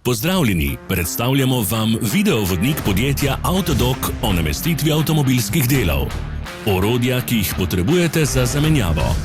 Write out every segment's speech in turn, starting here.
Pozdravljeni, predstavljamo vam videovodnik podjetja Avtodok o namestitvi avtomobilskih delov. Orodja, ki jih potrebujete za zamenjavo.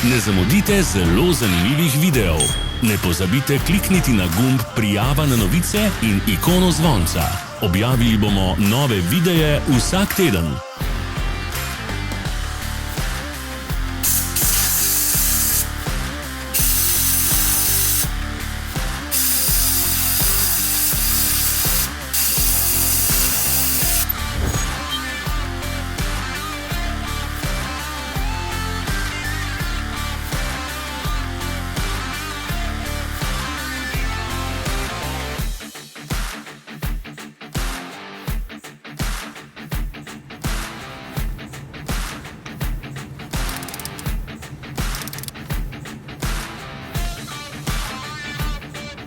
Ne zamudite zelo zanimivih videov. Ne pozabite klikniti na gumb Prijava na novice in ikono zvonca. Objavili bomo nove videe vsak teden.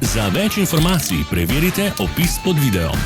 Za več informacij preverite opis pod videom.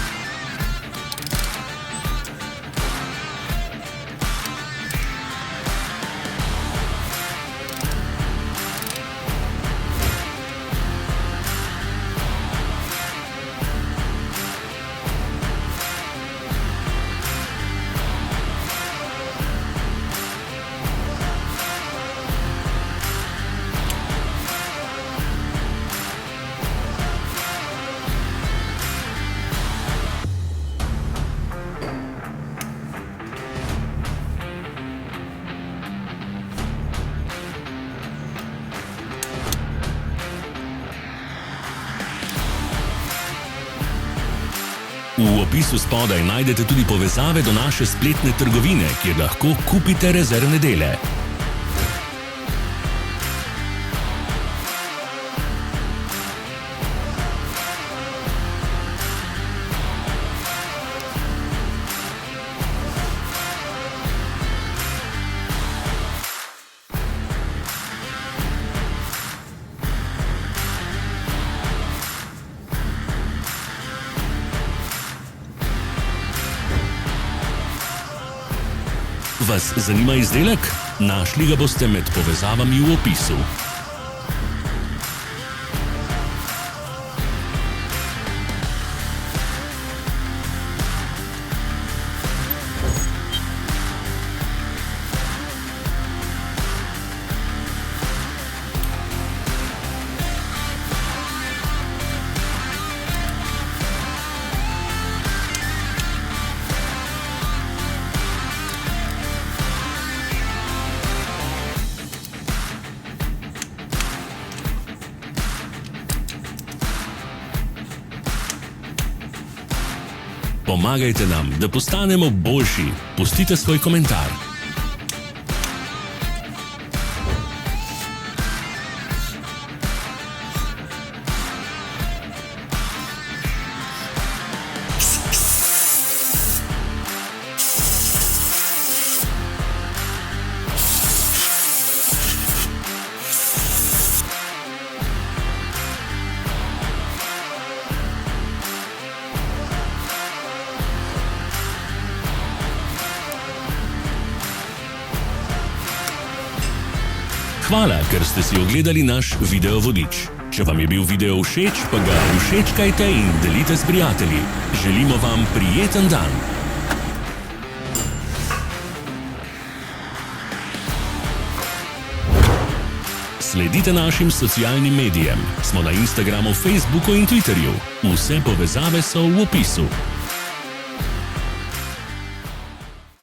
V opisu spodaj najdete tudi povezave do naše spletne trgovine, kjer lahko kupite rezervne dele. Vas zanima izdelek? Našli ga boste med povezavami v opisu. Pomagajte nam, da postanemo boljši. Pustite svoj komentar. Hvala, ker ste si ogledali naš videovodič. Če vam je bil video všeč, pa ga všečkajte in delite s prijatelji. Želimo vam prijeten dan. Sledite našim socialnim medijem. Smo na Instagramu, Facebooku in Twitterju. Vse povezave so v opisu.